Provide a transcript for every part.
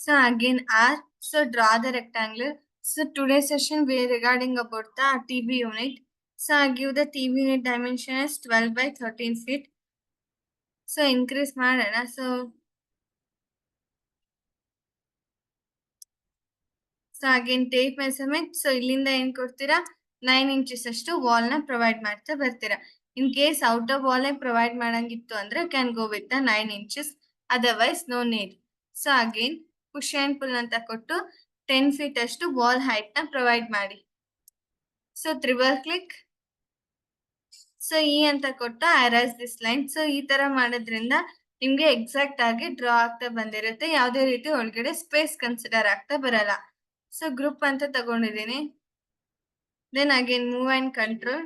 So again R. So draw the rectangle. So today's session we are regarding about the TV unit. So I give the TV unit dimension as 12 by 13 feet. So increase ಮಾಡೋಣ. So again tape measurement. So ಇಲ್ಲಿಂದ ಏನ್ ಕೊಡ್ತೀರಾ 9 inches ಅಷ್ಟು wall ನ provide ಮಾಡ್ತಾ ಬರ್ತೀರಾ. In case outer wall provide ಮಾಡಂಗಿತ್ತು ಅಂದ್ರೆ can go with 9 inches. Otherwise no need. So again push and pull ಅಂತ ಕೊಟ್ಟು 10 feet ಅಷ್ಟು ವಾಲ್ ಹೈಟ್ ನ ಪ್ರೊವೈಡ್ ಮಾಡಿ. So triple click. ಸೊ ಈ ಅಂತ ಕೊಟ್ಟು ಅರೈಸ್ ದಿಸ್ ಲೈನ್. ಸೊ ಈ ತರ ಮಾಡೋದ್ರಿಂದ ನಿಮ್ಗೆ ಎಕ್ಸಾಕ್ಟ್ ಆಗಿ ಡ್ರಾ ಆಗ್ತಾ ಬಂದಿರುತ್ತೆ. ಯಾವುದೇ ರೀತಿ ಒಳಗಡೆ ಸ್ಪೇಸ್ ಕನ್ಸಿಡರ್ ಆಗ್ತಾ ಬರಲ್ಲ. ಸೊ ಗ್ರೂಪ್ ಅಂತ ತಗೊಂಡಿದ್ದೀನಿ. Then again move and control.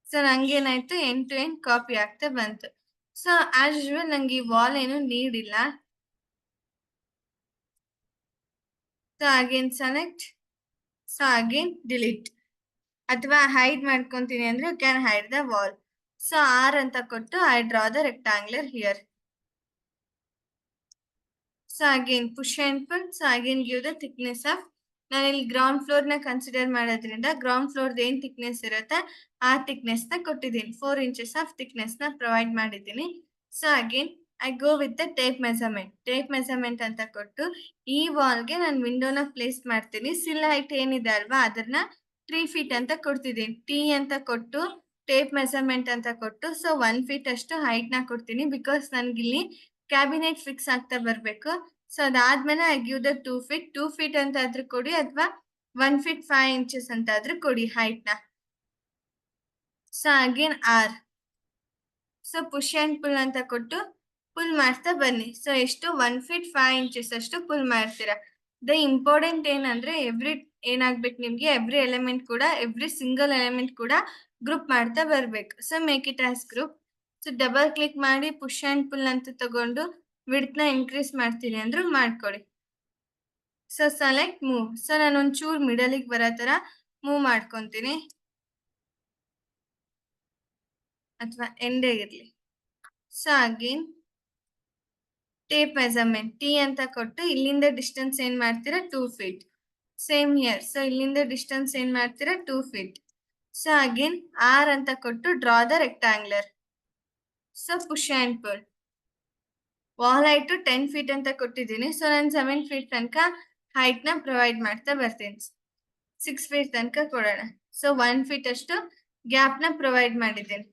So ನಂಗೇನಾಯ್ತು ಎಂಡ್ ಟು ಎಂಡ್ ಕಾಪಿ ಆಗ್ತಾ ಬಂತು. ಸೊ ಆಸ್ ಯೂಶುವಲ್ ನಂಗೆ ಈ ವಾಲ್ ಏನು ನೀಡ್ ಇಲ್ಲ. So again select. So again delete. ಅಥವಾ ಹೈಡ್ ಮಾಡ್ಕೊಂತೀನಿ ಅಂದ್ರೆ you can hide the wall. So R ಅಂತ ಕೊಟ್ಟು I draw the rectangular here. So again push and pull. So again give the thickness of. ನಾನು ಇಲ್ಲಿ ground floor ನ consider ಮಾಡೋದ್ರಿಂದ ground floor ಏನ್ ಥಿಕ್ನೆಸ್ ಇರುತ್ತೆ ಆ ಥಿಕ್ನೆಸ್ ನ ಕೊಟ್ಟಿದ್ದೀನಿ. 4 inches ಆಫ್ ಥಿಕ್ನೆಸ್ ನ ಪ್ರೊವೈಡ್ ಮಾಡಿದ್ದೀನಿ. So again I go with the tape measurement. Tape measurement ಅಂತ ಕೊಟ್ಟು ಈ ವಾಲ್ಗೆ ನಾನು ವಿಂಡೋನ ಪ್ಲೇಸ್ ಮಾಡ್ತೀನಿ. ಸಿಲ್ ಹೈಟ್ ಏನಿದೆ ಅಲ್ವಾ ಅದನ್ನ 3 feet ಅಂತ ಕೊಡ್ತಿದ್ದೀನಿ. ಟಿ ಅಂತ ಕೊಟ್ಟು ಟೇಪ್ ಮೆಜರ್ಮೆಂಟ್ ಅಂತ ಕೊಟ್ಟು ಸೊ 1 feet ಅಷ್ಟು ಹೈಟ್ ನ ಕೊಡ್ತೀನಿ. ಬಿಕಾಸ್ ನನ್ಗಿಲ್ಲಿ ಕ್ಯಾಬಿನೆಟ್ ಫಿಕ್ಸ್ ಆಗ್ತಾ ಬರ್ಬೇಕು. ಸೊ ಅದಾದ್ಮೇಲೆ I give the 2 feet. 2 feet ಅಂತ ಆದ್ರೂ ಕೊಡಿ ಅಥವಾ 1 feet 5 inches ಅಂತ ಆದ್ರೂ ಕೊಡಿ ಹೈಟ್ ನ. So again R. So push and pull ಅಂತ ಕೊಟ್ಟು ಪುಲ್ ಮಾಡ್ತಾ ಬನ್ನಿ. ಸೊ ಎಷ್ಟು 1 feet 5 inches ಅಷ್ಟು ಪುಲ್ ಮಾಡ್ತೀರಾ. ದ ಇಂಪಾರ್ಟೆಂಟ್ ಏನಂದ್ರೆ ಏನಾಗ್ಬೇಕು ನಿಮ್ಗೆ ಎವ್ರಿ ಎಲಿಮೆಂಟ್ ಕೂಡ ಎವ್ರಿ ಸಿಂಗಲ್ ಎಲಿಮೆಂಟ್ ಕೂಡ ಗ್ರೂಪ್ ಮಾಡ್ತಾ ಬರ್ಬೇಕು. So make it as group. So double click ಮಾಡಿ ಪುಷ್ ಅಂಡ್ ಪುಲ್ ಅಂತ ತಗೊಂಡು ವಿಡ್ತ್ ನ ಇನ್ಕ್ರೀಸ್ ಮಾಡ್ತೀನಿ ಅಂದ್ರೂ ಮಾಡ್ಕೊಳ್ಳಿ. So select move. ಸೊ ನಾನು ಒಂಚೂರು ಮಿಡಲಿಗೆ ಬರೋ ತರ ಮೂವ್ ಮಾಡ್ಕೊಂತೀನಿ ಅಥವಾ ಎಂಡೇ ಇರ್ಲಿ. So again tape measurement T ಅಂತ ಕೊಟ್ಟು ಇಲ್ಲಿಂದ ಡಿಸ್ಟೆನ್ಸ್ ಏನ್ ಮಾಡ್ತೀರಾ 2 feet. Same here. ಸೊ ಇಲ್ಲಿಂದ ಡಿಸ್ಟೆನ್ಸ್ ಏನ್ ಮಾಡ್ತೀರಾ 2 feet. ಸೊ ಅಗೇನ್ ಆರ್ ಅಂತ ಕೊಟ್ಟು draw the rectangular. So push and pull. Wall height 10 feet ಅಂತ ಕೊಟ್ಟಿದ್ದೀನಿ. ಸೊ ನಾನು 7 feet ತನಕ ಹೈಟ್ ನ ಪ್ರೊವೈಡ್ ಮಾಡ್ತಾ ಬರ್ತೀನಿ. 6 feet ತನಕ ಕೊಡೋಣ. ಸೊ 1 feet ಅಷ್ಟು ಗ್ಯಾಪ್ ನ ಪ್ರೊವೈಡ್ ಮಾಡಿದ್ದೀನಿ.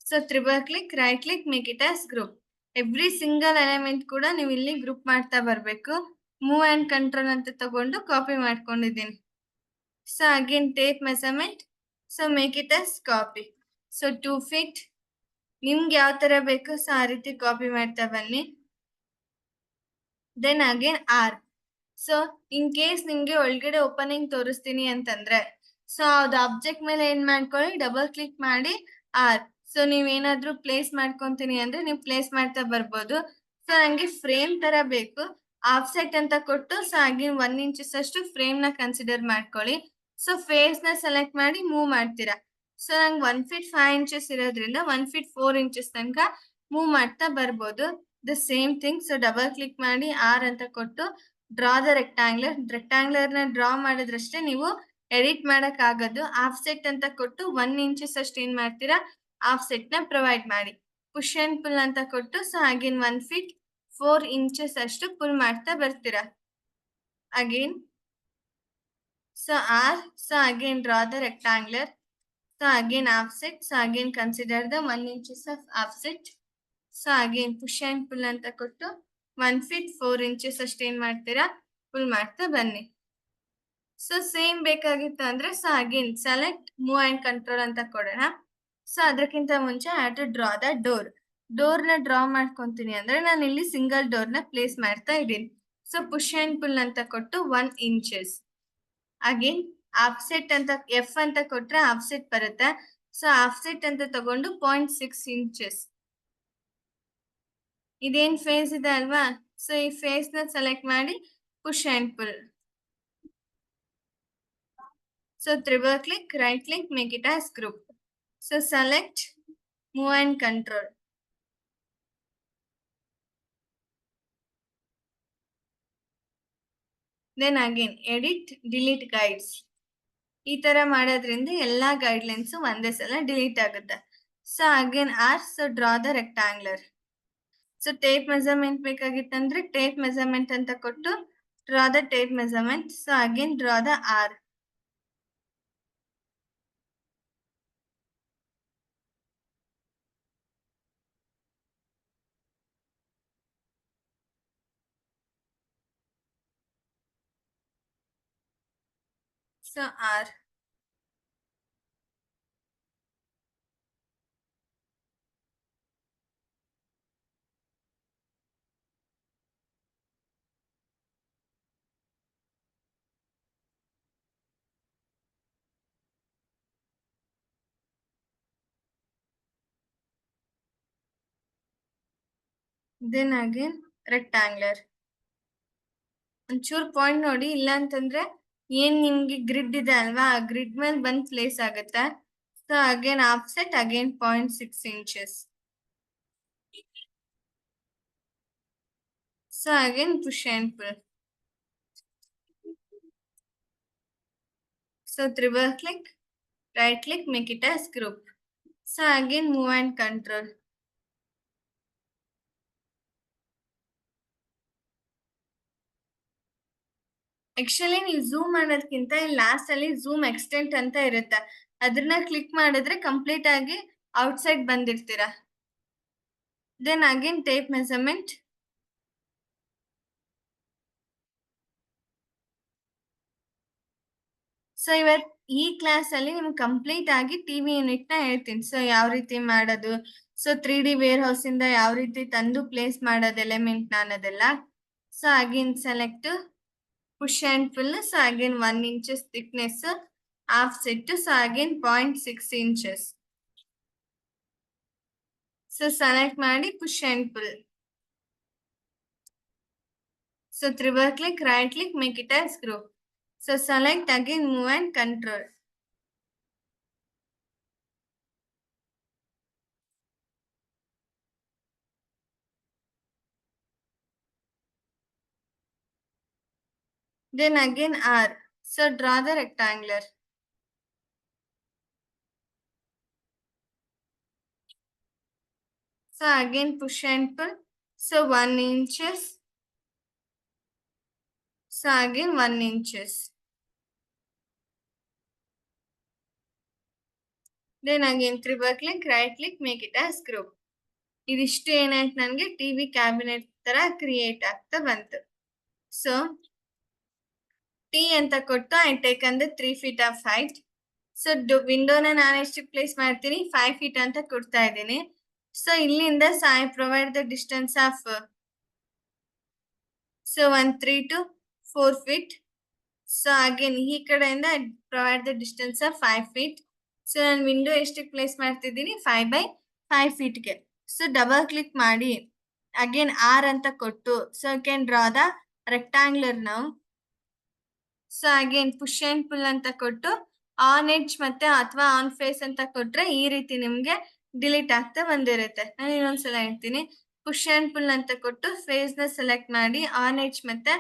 So triple click right click make it as group. Every single element ಕೂಡ ನೀವು ಇಲ್ಲಿ ಗ್ರೂಪ್ ಮಾಡ್ತಾ ಬರ್ಬೇಕು. ಮೂವ್ ಅಂಡ್ ಕಂಟ್ರೋಲ್ ಅಂತ ತಗೊಂಡು ಕಾಪಿ ಮಾಡ್ಕೊಂಡಿದ್ದೀನಿ. So again tape measurement. So make it as copy. So 2 feet. ನಿಮ್ಗೆ ಯಾವ ತರ ಬೇಕು ಸೊ ಆ ರೀತಿ ಕಾಪಿ ಮಾಡ್ತಾ ಬನ್ನಿ. Then again R. So in case ನಿಮ್ಗೆ ಒಳಗಡೆ ಓಪನಿಂಗ್ ತೋರಿಸ್ತೀನಿ ಅಂತಂದ್ರೆ ಸೊ ಅದು ಆಬ್ಜೆಕ್ಟ್ ಮೇಲೆ ಏನ್ ಮಾಡ್ಕೊಳ್ಳಿ ಡಬಲ್ ಕ್ಲಿಕ್ ಮಾಡಿ ಆರ್. ಸೊ ನೀವೇನಾದ್ರೂ ಪ್ಲೇಸ್ ಮಾಡ್ಕೊಂತೀನಿ ಅಂದ್ರೆ ನೀವು ಪ್ಲೇಸ್ ಮಾಡ್ತಾ ಬರ್ಬೋದು. ಸೊ ನಂಗೆ ಫ್ರೇಮ್ ತರ ಬೇಕು. ಆಫ್ಸೆಟ್ ಅಂತ ಕೊಟ್ಟು ಸೊ ಅಗೇನ್ 1 inches ಅಷ್ಟು ಫ್ರೇಮ್ ನ ಕನ್ಸಿಡರ್ ಮಾಡ್ಕೊಳ್ಳಿ. ಸೊ ಫೇಸ್ ನ ಸೆಲೆಕ್ಟ್ ಮಾಡಿ ಮೂವ್ ಮಾಡ್ತೀರಾ. ಸೊ ನಂಗೆ 1 feet 5 inches ಇರೋದ್ರಿಂದ 1 feet 4 inches ತನಕ ಮೂವ್ ಮಾಡ್ತಾ ಬರ್ಬೋದು. The same thing. So double click ಮಾಡಿ ಆರ್ ಅಂತ ಕೊಟ್ಟು ಡ್ರಾ ದ ರೆಕ್ಟಾಂಗ್ಯುಲರ್. ರೆಕ್ಟಾಂಗ್ಯುಲರ್ ನ ಡ್ರಾ ಮಾಡಿದ್ರಷ್ಟೇ ನೀವು ಎಡಿಟ್ ಮಾಡಕ್ ಆಗೋದು. ಆಫ್ಸೆಟ್ ಅಂತ ಕೊಟ್ಟು 1 inches ಅಷ್ಟು ಏನ್ ಮಾಡ್ತೀರಾ ಆಫ್ಸೆಟ್ ನ ಪ್ರೊವೈಡ್ ಮಾಡಿ. ಪುಷ್ ಅಂಡ್ ಪುಲ್ ಅಂತ ಕೊಟ್ಟು ಸೊ ಅಗೇನ್ 1 feet 4 inches ಅಷ್ಟು ಪುಲ್ ಮಾಡ್ತಾ ಬರ್ತೀರಾ. Again so R. So again draw the rectangular. So again offset. So again consider the 1 inches of offset. So again push and pull ಅಂತ ಕೊಟ್ಟು 1 feet 4 inches ಅಷ್ಟು ಏನ್ ಮಾಡ್ತೀರಾ ಪುಲ್ ಮಾಡ್ತಾ ಬನ್ನಿ. ಸೊ ಸೇಮ್ ಬೇಕಾಗಿತ್ತು ಅಂದ್ರೆ so again select move and control ಅಂತ ಕೊಡೋಣ. ಸೊ ಅದಕ್ಕಿಂತ ಮುಂಚೆ I have to draw the door. Door ನ ಡ್ರಾ ಮಾಡ್ಕೊಂತೀನಿ ಅಂದ್ರೆ ನಾನು ಇಲ್ಲಿ ಸಿಂಗಲ್ ಡೋರ್ ನ ಪ್ಲೇಸ್ ಮಾಡ್ತಾ ಇದ್ದೀನಿ. ಸೊ ಪುಷ್ ಅಂಡ್ ಪುಲ್ ಅಂತ ಕೊಟ್ಟು 1 inches. ಅಗೇನ್ ಆಫ್ಸೆಟ್ ಅಂತ ಎಫ್ ಅಂತ ಕೊಟ್ರೆ ಆಫ್ಸೆಟ್ ಬರುತ್ತೆ. ಸೊ ಆಫ್ಸೆಟ್ ಅಂತ ತಗೊಂಡು 0.6 inches. ಇದೇನ್ ಫೇಸ್ ಇದೆ ಅಲ್ವಾ ಸೊ ಈ ಫೇಸ್ ನ ಸೆಲೆಕ್ಟ್ ಮಾಡಿ push and pull. So triple click right click make it as group. So select move and control. Then again edit, delete guides. ಈ ತರ ಮಾಡೋದ್ರಿಂದ ಎಲ್ಲಾ ಗೈಡ್ಲೈನ್ಸ್ ಒಂದೇ ಸಲ ಡಿಲೀಟ್ ಆಗುತ್ತೆ. So again so draw the rectangular. So tape measurement ಬೇಕಾಗಿತ್ತಂದ್ರೆ tape measurement ಅಂತ ಕೊಟ್ಟು draw the tape measurement. So again draw the R. So R. Then again rectangular. ಒಂಚೂರು ಪಾಯಿಂಟ್ ನೋಡಿ, ಇಲ್ಲ ಅಂತಂದ್ರೆ ಏನ್ ನಿಮ್ಗೆ ಗ್ರಿಡ್ ಇದೆ ಅಲ್ವಾ, ಆ ಗ್ರಿಡ್ ಮೇಲೆ ಬಂದ್ ಪ್ಲೇಸ್ ಆಗುತ್ತೆ. So again offset again 0.6 inches. So again push and pull. So triple click, right click, make it as group. So again move and control. Actually ನೀವು ಝೂಮ್ ಮಾಡೋದಕ್ಕಿಂತ ಲಾಸ್ಟ್ ಅಲ್ಲಿ ಝೂಮ್ ಎಕ್ಸ್ಟೆಂಟ್ ಅಂತ ಇರುತ್ತೆ, ಅದನ್ನ click ಮಾಡಿದ್ರೆ complete ಆಗಿ outside ಬಂದಿರ್ತೀರಾ. Then again tape measurement. So ಇವತ್ ಈ ಕ್ಲಾಸ್ ಅಲ್ಲಿ ನಿಮ್ಗೆ ಕಂಪ್ಲೀಟ್ ಆಗಿ ಟಿವಿ ಯೂನಿಟ್ ನ ಹೇಳ್ತೀನಿ. ಸೊ ಯಾವ ರೀತಿ ಮಾಡೋದು, ಸೊ 3D ವೇರ್ ಹೌಸ್ ಇಂದ ಯಾವ ರೀತಿ ತಂದು ಪ್ಲೇಸ್ ಮಾಡೋದು ಎಲಿಮೆಂಟ್ ಅನ್ನೋದೆಲ್ಲ. So again select push and pull. So again 1 inches thickness, offset. So again 0.6 inches. So select ಮಾಡಿ push and pull. So triple click, right click, make it as group. So select again move and control. Then again R. So draw the rectangular. So again push and pull. So 1 inches. So again 1 inches. Then again triple click, right click, make it as group. ಇದಿಷ್ಟು ಏನಾಯ್ತು, ನನಗೆ TV cabinet ತರ create ಆಗ್ತಾ ಬಂತು. So T ಅಂತ ಕೊಟ್ಟು I take ಅಂದ್ರೆ 3 feet of height. So ವಿಂಡೋನ ನಾನು ಎಷ್ಟು ಪ್ಲೇಸ್ ಮಾಡ್ತೀನಿ, 5 feet ಅಂತ ಕೊಡ್ತಾ ಇದ್ದೀನಿ. ಸೊ ಇಲ್ಲಿಂದ I provide the distance of so 3 to 4 feet. So again ಈ ಕಡೆಯಿಂದ provide the distance of 5 feet. So ನಾನು ವಿಂಡೋ ಎಷ್ಟಕ್ಕೆ ಪ್ಲೇಸ್ ಮಾಡ್ತಿದ್ದೀನಿ, 5 by 5 feetಗೆ. ಸೊ ಡಬಲ್ ಕ್ಲಿಕ್ ಮಾಡಿ ಅಗೇನ್ ಆರ್ ಅಂತ ಕೊಟ್ಟು so can draw the rectangular ನಾವು. So again push and pull ಅಂತ ಕೊಟ್ಟು ಆನ್ ಎಡ್ಜ್ ಮತ್ತೆ ಅಥವಾ ಆನ್ ಫೇಸ್ ಅಂತ ಕೊಟ್ರೆ ಈ ರೀತಿ ನಿಮ್ಗೆ ಡಿಲೀಟ್ ಆಗ್ತಾ ಬಂದಿರುತ್ತೆ. ನಾನು ಇನ್ನೊಂದ್ಸಲ ಹೇಳ್ತೀನಿ, ಪುಷ್ ಅಂಡ್ ಪುಲ್ ಅಂತ ಕೊಟ್ಟು ಫೇಸ್ ನ ಸೆಲೆಕ್ಟ್ ಮಾಡಿ ಆನ್ ಎಡ್ಜ್ ಮತ್ತೆ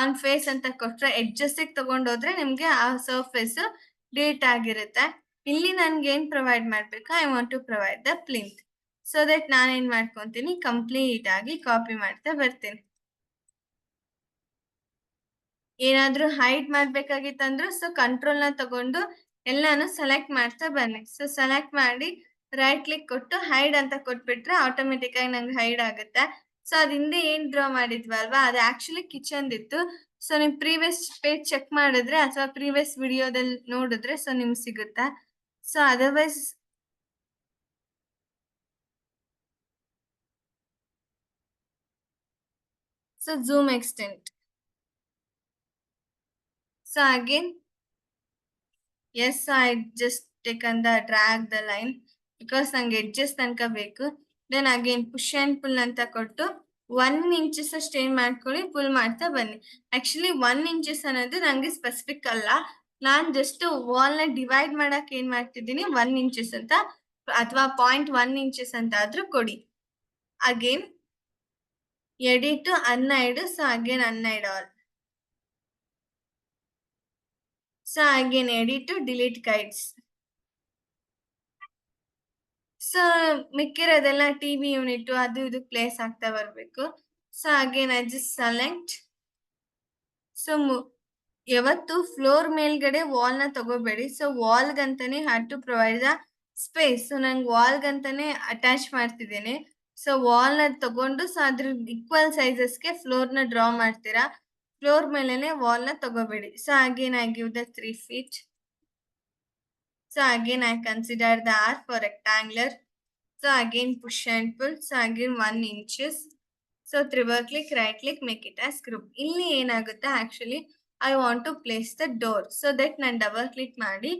ಆನ್ ಫೇಸ್ ಅಂತ ಕೊಟ್ರೆ ಎಡ್ಜಸ್ ತಗೊಂಡೋದ್ರೆ ನಿಮ್ಗೆ ಆ ಸರ್ಫೇಸ್ ಡಿಲೀಟ್ ಆಗಿರುತ್ತೆ. ಇಲ್ಲಿ ನನ್ಗೆ ಏನ್ ಪ್ರೊವೈಡ್ ಮಾಡ್ಬೇಕು, I want to provide the plinth. So that ನಾನೇನ್ ಮಾಡ್ಕೊಂತೀನಿ, ಕಂಪ್ಲೀಟ್ ಆಗಿ ಕಾಪಿ ಮಾಡ್ತಾ ಬರ್ತೀನಿ. ಏನಾದ್ರೂ ಹೈಡ್ ಮಾಡ್ಬೇಕಾಗಿತ್ತಂದ್ರು ಸೊ ಕಂಟ್ರೋಲ್ ನ ತಗೊಂಡು ಎಲ್ಲಾನು ಸೆಲೆಕ್ಟ್ ಮಾಡ್ತಾ ಬನ್ನಿ. ಸೊ ಸೆಲೆಕ್ಟ್ ಮಾಡಿ ರೈಟ್ ಕ್ಲಿಕ್ ಕೊಟ್ಟು ಹೈಡ್ ಅಂತ ಕೊಟ್ಬಿಟ್ರೆ ಆಟೋಮೆಟಿಕ್ ಆಗಿ ನಂಗೆ ಹೈಡ್ ಆಗುತ್ತೆ. ಸೊ ಅದ್ ಹಿಂದೆ ಏನ್ ಡ್ರಾ ಮಾಡಿದ್ವಲ್ವಾ, ಅದು ಆಕ್ಚುಲಿ ಕಿಚನ್ ಇತ್ತು. ಸೊ ನಿಮ್ ಪ್ರೀವಿಯಸ್ ಪೇಜ್ ಚೆಕ್ ಮಾಡಿದ್ರೆ ಅಥವಾ ಪ್ರೀವಿಯಸ್ ವಿಡಿಯೋದಲ್ಲಿ ನೋಡಿದ್ರೆ ಸೊ ನಿಮ್ಗೆ ಸಿಗುತ್ತೆ. So otherwise so zoom extent. So again, yes, I just taken the drag the line because ನಂಗೆ edges ತನಕ ಬೇಕು. Then again push and pull ಅಂತ ಕೊಟ್ಟು 1 inches ಅಷ್ಟು ಏನ್ ಮಾಡ್ಕೊಳ್ಳಿ, ಪುಲ್ ಮಾಡ್ತಾ ಬನ್ನಿ. ಆಕ್ಚುಲಿ 1 inches ಅನ್ನೋದು ನಂಗೆ ಸ್ಪೆಸಿಫಿಕ್ ಅಲ್ಲ, ನಾನ್ ಜಸ್ಟ್ ವಾಲ್ ನ ಡಿವೈಡ್ ಮಾಡಕ್ ಏನ್ ಮಾಡ್ತಿದ್ದೀನಿ 1 inches ಅಂತ ಅಥವಾ 0.1 ಇಂಚಸ್ ಅಂತ ಆದ್ರೂ ಕೊಡಿ. Again edit unhide, so again unhide all. So again edit delete guides. So ಮಿಕ್ಕಿರೋದೆಲ್ಲ ಟಿವಿ ಯೂನಿಟ್ ಅದು ಇದು ಪ್ಲೇಸ್ ಆಗ್ತಾ ಬರ್ಬೇಕು. So again I just select. So ಯಾವತ್ತು ಫ್ಲೋರ್ ಮೇಲ್ಗಡೆ ವಾಲ್ ನ ತಗೋಬೇಡಿ. ಸೊ ವಾಲ್ಗಂತಾನೆ had to provide the space. So ನಂಗೆ ವಾಲ್ಗಂತಾನೆ ಅಟ್ಯಾಚ್ ಮಾಡ್ತಿದ್ದೇನೆ. ಸೊ ವಾಲ್ ನ ತಗೊಂಡು ಸೊ ಅದ್ರ ಈಕ್ವಲ್ ಸೈಜಸ್ಗೆ ಫ್ಲೋರ್ ನ ಡ್ರಾ ಮಾಡ್ತೀರಾ. ಫ್ಲೋರ್ ಮೇಲೆನೆ ವಾಲ್ ನ ತಗೋಬೇಡಿ. So again I give the 3 feet. So again I consider the R for rectangular. So again push and pull. So again 1 inches. So triple click, right click, make it as group. ಇಲ್ಲಿ ಏನಾಗುತ್ತೆ actually I want to place the door. So that ನಾನು double click ಮಾಡಿ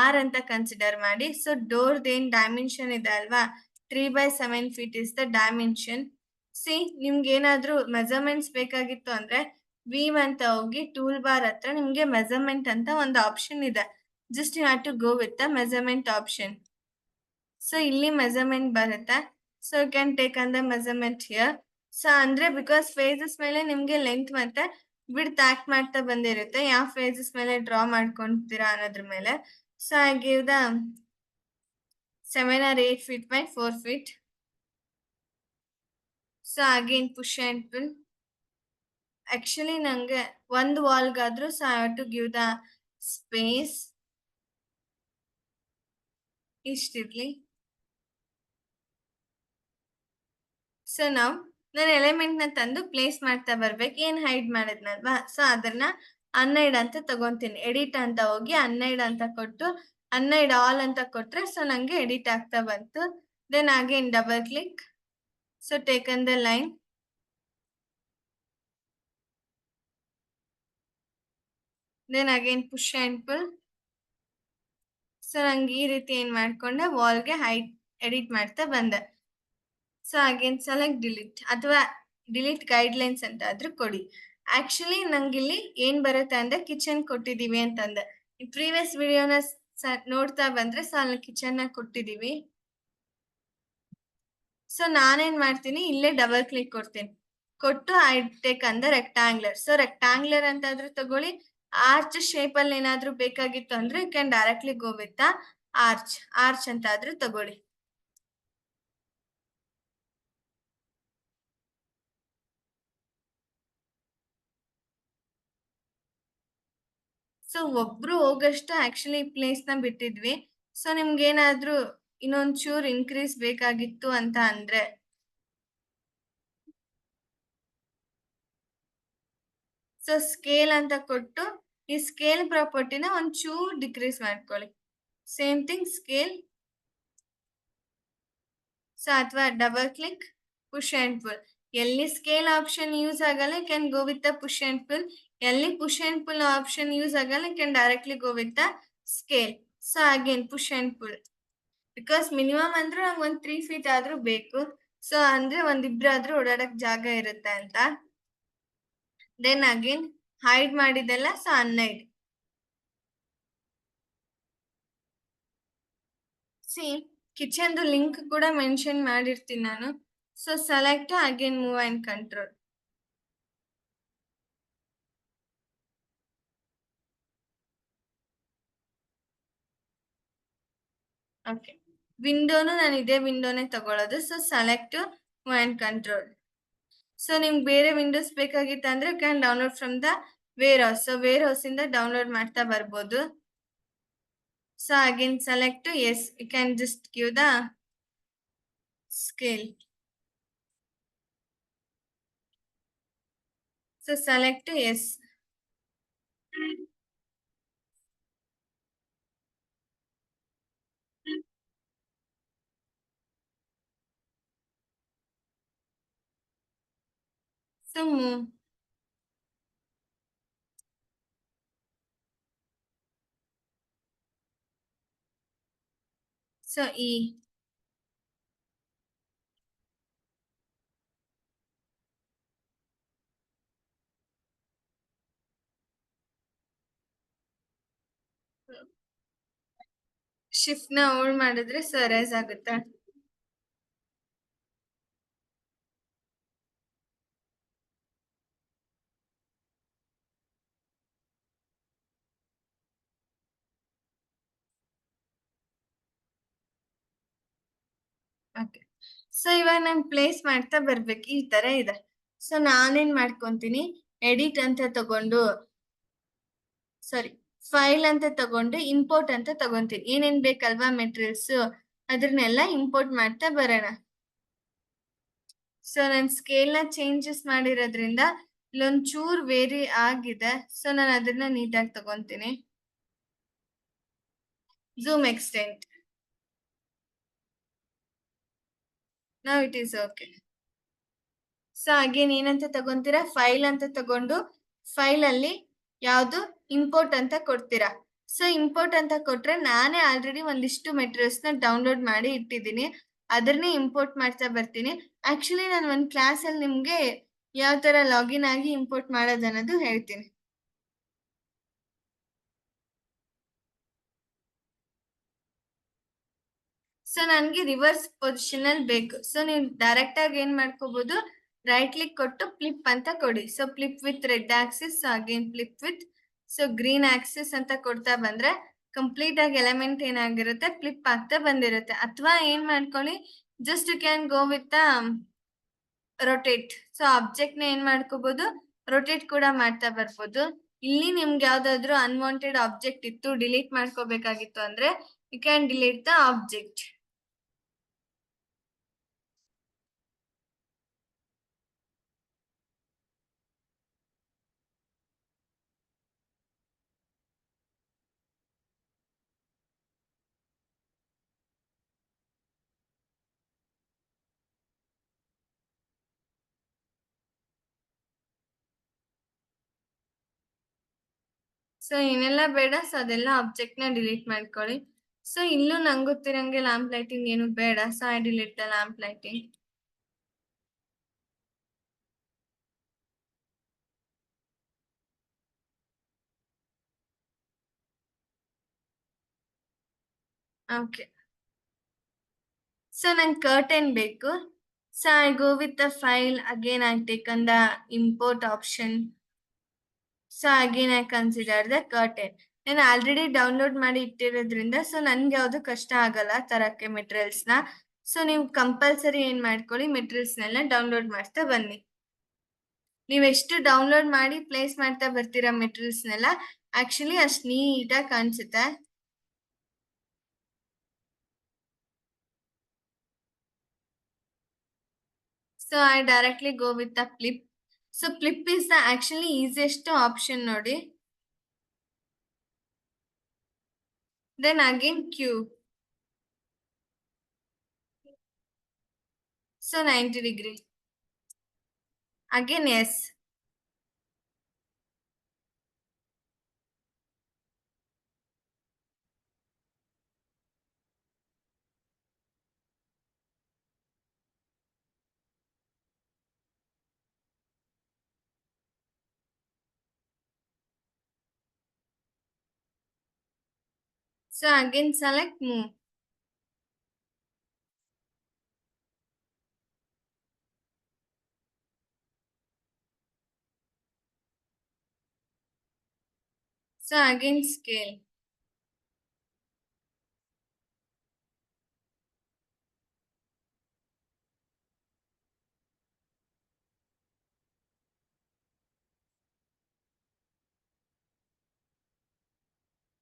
R ಅಂತ consider ಮಾಡಿ. So ಡೋರ್ದ ಏನ್ dimension ಇದೆ ಅಲ್ವಾ, 3/7 feet is the dimension. See ನಿಮ್ಗೆ ಏನಾದ್ರೂ ಮೆಜರ್ಮೆಂಟ್ಸ್ ಬೇಕಾಗಿತ್ತು ಅಂದ್ರೆ ವೀವ್ ಅಂತ ಹೋಗಿ ಟೂಲ್ ಬಾರ್ ಹತ್ರ ನಿಮ್ಗೆ ಮೆಜರ್ಮೆಂಟ್ ಅಂತ ಒಂದು ಆಪ್ಷನ್ ಇದೆ. Just you have to go with the measurement option. So ಇಲ್ಲಿ ಮೆಜರ್ಮೆಂಟ್ ಬರುತ್ತೆ. So you can take on the measurement here. So ಅಂದ್ರೆ ಬಿಕಾಸ್ ಫೇಸಸ್ ಮೇಲೆ ನಿಮ್ಗೆ ಲೆಂತ್ ಮತ್ತೆ ವಿಡ್ತ್ ಆಕ್ಟ್ ಮಾಡ್ತಾ ಬಂದಿರುತ್ತೆ, ಯಾವ ಫೇಸಸ್ ಮೇಲೆ ಡ್ರಾ ಮಾಡ್ಕೊಂತೀರಾ ಅನ್ನೋದ್ರ ಮೇಲೆ. So I give the 7 or 8 feet by 4 feet. So again push and pull. Actually ನಂಗೆ ಒಂದು ವಾಲ್ಗಾದ್ರೂ so I have to give the space ಇಷ್ಟಿರ್ಲಿ. ಸೊ ನಾವು ನಾನು ಎಲಿಮೆಂಟ್ ನ ತಂದು ಪ್ಲೇಸ್ ಮಾಡ್ತಾ ಬರ್ಬೇಕು. ಏನ್ ಹೈಡ್ ಮಾಡಿದ್ನಲ್ವಾ, ಸೊ ಅದನ್ನ ಅನ್ಹೈಡ್ ಅಂತ ತಗೊಂತೀನಿ. ಎಡಿಟ್ ಅಂತ ಹೋಗಿ ಅನ್ಹೈಡ್ ಅಂತ ಕೊಟ್ಟು ಅನ್ಹೈಡ್ ಆಲ್ ಅಂತ ಕೊಟ್ರೆ ಸೊ ನಂಗೆ ಎಡಿಟ್ ಆಗ್ತಾ ಬಂತು. Then again double click. So taken the line. Then again push and pull. So ನಂಗೆ ಈ ರೀತಿ ಏನ್ ಮಾಡ್ಕೊಂಡೆ ವಾಲ್ಗೆ ಹೈಟ್ ಎಡಿಟ್ ಮಾಡ್ತಾ ಬಂದೆ. ಸೊ ಅಗೇನ್ ಸೆಲೆಕ್ಟ್ ಡಿಲೀಟ್ ಅಥವಾ ಡಿಲೀಟ್ ಗೈಡ್ಲೈನ್ಸ್ ಅಂತ ಆದ್ರೂ ಕೊಡಿ. ಆಕ್ಚುಲಿ ನಂಗಿಲ್ಲಿ ಏನ್ ಬರುತ್ತೆ ಅಂದ್ರೆ ಕಿಚನ್ ಕೊಟ್ಟಿದೀವಿ ಅಂತಂದೆ. ಈ ಪ್ರೀವಿಯಸ್ ವಿಡಿಯೋನ ನೋಡ್ತಾ ಬಂದ್ರೆ ಸೊ ಅಲ್ಲಿ ಕಿಚನ್ ನ ಕೊಟ್ಟಿದೀವಿ. ಸೊ ನಾನೇನ್ ಮಾಡ್ತೀನಿ, ಇಲ್ಲೇ ಡಬಲ್ ಕ್ಲಿಕ್ ಕೊಡ್ತೀನಿ. ಕೊಟ್ಟು ಐ ಟೇಕ್ ಅಂದ ರೆಕ್ಟಾಂಗ್ಲರ್. ಸೊ ರೆಕ್ಟಾಂಗ್ಲರ್ ಅಂತಾದ್ರೂ ತಗೊಳ್ಳಿ. ಆರ್ಚ್ ಶೇಪ್ ಅಲ್ಲಿ ಏನಾದ್ರೂ ಬೇಕಾಗಿತ್ತು ಅಂದ್ರೆ you can directly go with arch ಅಂತ ಆದ್ರೂ ತಗೊಳ್ಳಿ. ಸೊ ಒಬ್ರು ಹೋಗಷ್ಟು ಆಕ್ಚುಲಿ ಪ್ಲೇಸ್ ನ ಬಿಟ್ಟಿದ್ವಿ. ಸೊ ನಿಮ್ಗೆ ಏನಾದ್ರೂ ಇನ್ನೊಂದ್ ಚೂರ್ ಇನ್ಕ್ರೀಸ್ ಬೇಕಾಗಿತ್ತು ಅಂತ ಅಂದ್ರೆ ಸೊ ಸ್ಕೇಲ್ ಅಂತ ಕೊಟ್ಟು ಈ ಸ್ಕೇಲ್ ಪ್ರಾಪರ್ಟಿನ ಒಂಚೂರ್ ಡಿಕ್ರೀಸ್ ಮಾಡ್ಕೊಳ್ಳಿ. Same thing scale. ಸೊ ಅಥವಾ double click, push and pull. ಎಲ್ಲಿ ಸ್ಕೇಲ್ ಆಪ್ಷನ್ ಯೂಸ್ ಆಗಲ್ಲ can go with the push and pull. ಎಲ್ಲಿ push and pull option use ಆಗಲ್ಲ can directly go with the scale. So again push and pull. Because minimum ಅಂದ್ರೆ ನಂಗೆ ಒಂದ್ 3 feet ಆದ್ರೂ ಬೇಕು. So ಅಂದ್ರೆ ಒಂದಿಬ್ರಾದ್ರೂ ಓಡಾಡಕ್ ಜಾಗ ಇರುತ್ತೆ ಅಂತ. ದೆನ್ ಅಗೇನ್ ಹೈಡ್ ಮಾಡಿದೆಲ್ಲ ಸೊ ಅನ್ಹೈಡ್. ಸಿ ಕಿಚನ್ದು ಲಿಂಕ್ ಕೂಡ ಮೆನ್ಷನ್ ಮಾಡಿರ್ತೀನಿ ನಾನು. So select again move and control. Okay, ವಿಂಡೋನು ನಾನು ಇದೇ ವಿಂಡೋನೇ ತಗೊಳ್ಳೋದು. So select move and control. So ನಿಮ್ಗೆ ಬೇರೆ ವಿಂಡೋಸ್ ಬೇಕಾಗಿತ್ತು ಅಂದ್ರೆ can download from the warehouse. So warehouse ಇಂದ ಡೌನ್ಲೋಡ್ ಮಾಡ್ತಾ ಬರ್ಬೋದು. So again select S, you can just give the scale. So select yes. So move. So E. Shift ನ hold ಮಾಡಿದ್ರೆ so race ಆಗುತ್ತೆ. Okay, so ಇವಾಗ ನಾನು place ಮಾಡ್ತಾ ಬರ್ಬೇಕು, ಈ ತರ ಇದೆ. ಸೊ ನಾನೇನ್ ಮಾಡ್ಕೊಂತೀನಿ, ಎಡಿಟ್ ಅಂತ ತಗೊಂಡು ಸಾರಿ ಫೈಲ್ ಅಂತ ತಗೊಂಡು ಇಂಪೋರ್ಟ್ ಅಂತ ತಗೊಂತೀನಿ. ಏನೇನ್ ಬೇಕಲ್ವಾ ಮೆಟೀರಿಯಲ್ಸ್, ಅದನ್ನೆಲ್ಲ ಇಂಪೋರ್ಟ್ ಮಾಡ್ತಾ ಬರೋಣ. ಸೊ ನಾನು ಸ್ಕೇಲ್ ನ ಚೇಂಜಸ್ ಮಾಡಿರೋದ್ರಿಂದ ಇಲ್ಲೊಂದ್ ಚೂರ್ ವೇರಿ ಆಗಿದೆ. ಸೊ ನಾನು ಅದನ್ನ ನೀಟಾಗಿ ತಗೊಂತೀನಿ. Zoom extent, now it is okay. So again ಏನಂತ ತಗೊಂತೀರಾ, ಫೈಲ್ ಅಂತ ತಗೊಂಡು ಫೈಲ್ ಅಲ್ಲಿ ಯಾವ್ದು ಇಂಪೋರ್ಟ್ ಅಂತ ಕೊಡ್ತೀರಾ. ಸೊ ಇಂಪೋರ್ಟ್ ಅಂತ ಕೊಟ್ರೆ ನಾನೇ ಆಲ್ರೆಡಿ ಒಂದಿಷ್ಟು ಮೆಟೀರಿಯಲ್ಸ್ ನ ಡೌನ್ಲೋಡ್ ಮಾಡಿ ಇಟ್ಟಿದ್ದೀನಿ, ಅದನ್ನೇ ಇಂಪೋರ್ಟ್ ಮಾಡ್ತಾ ಬರ್ತೀನಿ. ಆಕ್ಚುಲಿ ನಾನು ಒಂದ್ ಕ್ಲಾಸ್ ಅಲ್ಲಿ ನಿಮ್ಗೆ ಯಾವ ತರ ಲಾಗಿನ್ ಆಗಿ ಇಂಪೋರ್ಟ್ ಮಾಡೋದು ಅನ್ನೋದು ಹೇಳ್ತೀನಿ. ಸೊ ನನ್ಗೆ ರಿವರ್ಸ್ ಪೊಸಿಷನ್ ಅಲ್ಲಿ ಬೇಕು. ಸೊ ನೀವು ಡೈರೆಕ್ಟ್ ಆಗಿ ಏನ್ ಮಾಡ್ಕೋಬಹುದು, ರೈಟ್ ಕ್ಲಿಕ್ ಕೊಟ್ಟು ಫ್ಲಿಪ್ ಅಂತ ಕೊಡಿ. So flip with red Axis, again flip with so green Axis ಅಂತ ಕೊಡ್ತಾ ಬಂದ್ರೆ ಕಂಪ್ಲೀಟ್ ಆಗಿ ಎಲಿಮೆಂಟ್ ಏನಾಗಿರುತ್ತೆ, ಫ್ಲಿಪ್ ಆಗ್ತಾ ಬಂದಿರುತ್ತೆ. ಅಥವಾ ಏನ್ ಮಾಡ್ಕೊಳ್ಳಿ, just you can go with rotate. So object ನ ಏನ್ ಮಾಡ್ಕೋಬಹುದು, ರೊಟೇಟ್ ಕೂಡ ಮಾಡ್ತಾ ಬರ್ಬೋದು. ಇಲ್ಲಿ ನಿಮ್ಗೆ ಯಾವ್ದಾದ್ರು ಅನ್ವಾಂಟೆಡ್ ಆಬ್ಜೆಕ್ಟ್ ಇತ್ತು, ಡಿಲೀಟ್ ಮಾಡ್ಕೋಬೇಕಾಗಿತ್ತು ಅಂದ್ರೆ you can delete the object. So ಏನೆಲ್ಲ ಬೇಡ, ಸೊ ಅದೆಲ್ಲ ಆಬ್ಜೆಕ್ಟ್ ನ ಡಿಲೀಟ್ ಮಾಡ್ಕೊಳ್ಳಿ. ಸೊ ಇಲ್ಲೂ ನಂಗೆ ಗೊತ್ತಿರಂಗೆ ಲ್ಯಾಂಪ್ ಲೈಟಿಂಗ್ ಏನು ಬೇಡ, so I delete the lamp lighting. Okay, so ನಂಗೆ ಕರ್ಟನ್ ಬೇಕು. So I go with the file, again I taken the import option. So again I consider the curtain. ನಾನು already download ಮಾಡಿ ಇಟ್ಟಿರೋದ್ರಿಂದ so ನನ್ಗೆ ಯಾವ್ದು ಕಷ್ಟ ಆಗಲ್ಲ ತರಕ್ಕೆ ಮೆಟೀರಿಯಲ್ಸ್ ನ. ಸೊ ನೀವು ಕಂಪಲ್ಸರಿ ಏನ್ ಮಾಡ್ಕೊಳ್ಳಿ, ಮೆಟೀರಿಯಲ್ಸ್ ನೆಲ್ಲ ಡೌನ್ಲೋಡ್ ಮಾಡ್ತಾ ಬನ್ನಿ. ನೀವ್ ಎಷ್ಟು ಡೌನ್ಲೋಡ್ ಮಾಡಿ ಪ್ಲೇಸ್ ಮಾಡ್ತಾ ಬರ್ತೀರಾ ಮೆಟೀರಿಯಲ್ಸ್ ನೆಲ್ಲ, ಆಕ್ಚುಲಿ ಅಷ್ಟು ನೀಟಾಗಿ ಕಾಣಿಸುತ್ತೆ. So I directly go with the flip. So flip is the actually easiest option ನೋಡಿ. Then again cube. So 90 degree. Again S. So again select move. So again scale.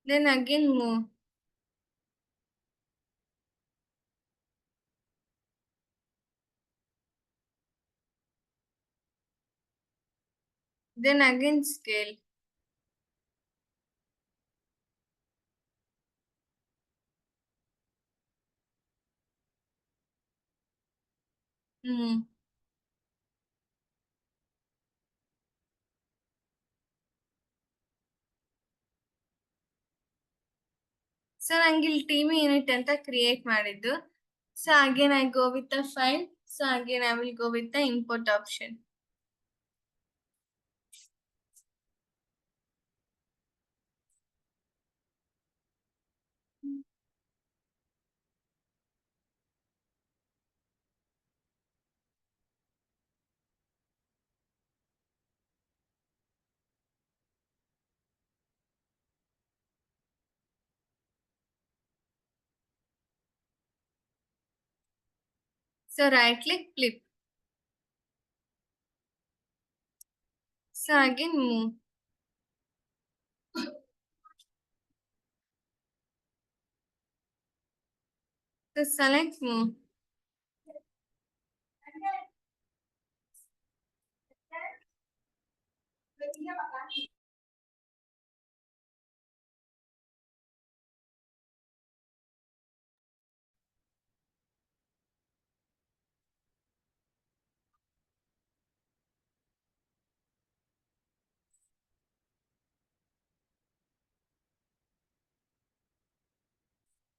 Then again move. Then again scale. Hmm. So ನಂಗೆ ಇಲ್ಲಿ TV unit ಅಂತ create ಮಾಡಿದ್ದು. So again I go with the file. So again I will go with the import option. So right click, flip. So again move. So select move.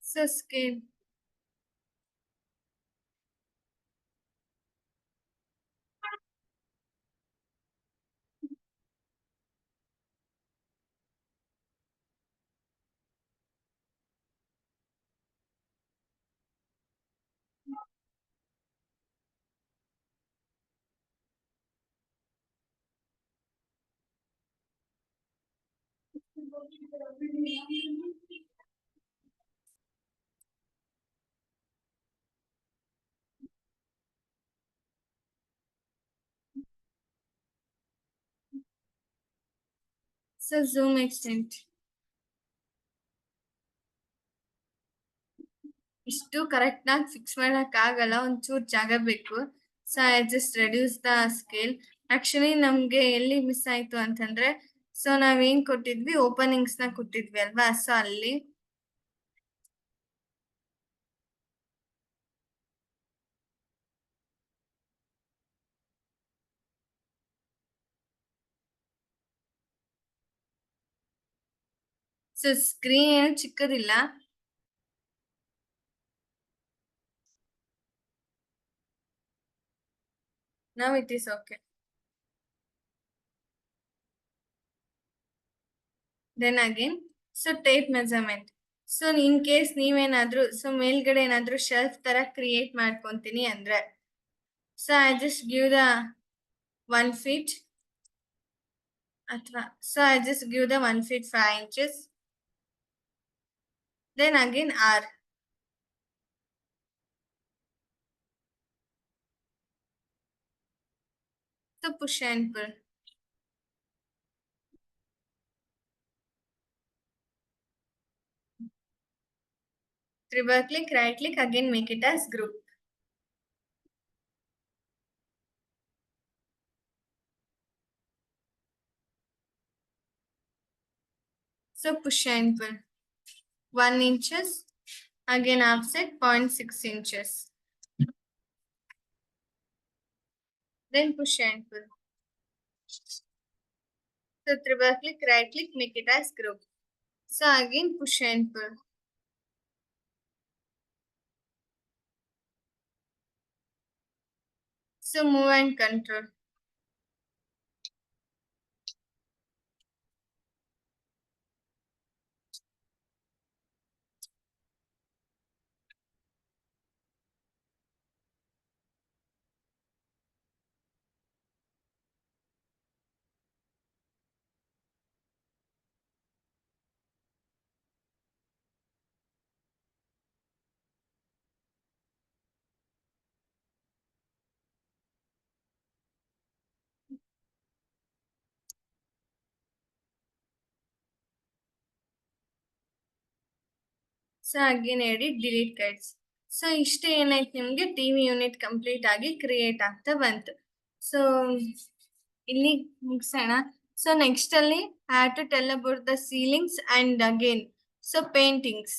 So scale. So zoom extent. ಇಷ್ಟು correct ಆಗಿ fix ಮಾಡಕ್ ಆಗಲ್ಲ, ಒಂಚೂರು ಜಾಗ ಬೇಕು. So I just reduce the scale. Actually ನಮ್ಗೆ ಎಲ್ಲಿ miss ಆಯ್ತು ಅಂತಂದ್ರೆ, ಸೊ ನಾವೇನ್ ಕೊಟ್ಟಿದ್ವಿ, ಓಪನಿಂಗ್ಸ್ ನ ಕೊಟ್ಟಿದ್ವಿ ಅಲ್ವಾ, ಸೊ ಅಲ್ಲಿ ಸೊ ಸ್ಕ್ರೀನ್ ಏನು ಚಿಕ್ಕದಿಲ್ಲ. Now it is okay. Then again, so tape measurement. So in case ನೀವೇನಾದ್ರೂ ಸೊ ಮೇಲ್ಗಡೆ ಏನಾದ್ರೂ ಶೆಲ್ಫ್ ತರ ಕ್ರಿಯೇಟ್ ಮಾಡ್ಕೊಂತೀನಿ ಅಂದ್ರೆ, so I just give the 1 feet ಅಥವಾ so I just give the 1 feet 5 inches. Then again R. So push and pull. Triple click, right click, again make it as group. So push and pull. 1 inches, again offset 0.6 inches. Then push and pull. So triple click, right click, make it as group. So again push and pull. So move and control. So again edit, delete cuts. So ಇಷ್ಟೇ ಏನಾಯ್ತು, ನಿಮ್ಗೆ TV unit complete ಆಗಿ create ಆಗ್ತಾ ಬಂತು. So ಇಲ್ಲಿ ಮುಗಿಸೋಣ. So next ಅಲ್ಲಿ have to tell about the ceilings and again so paintings.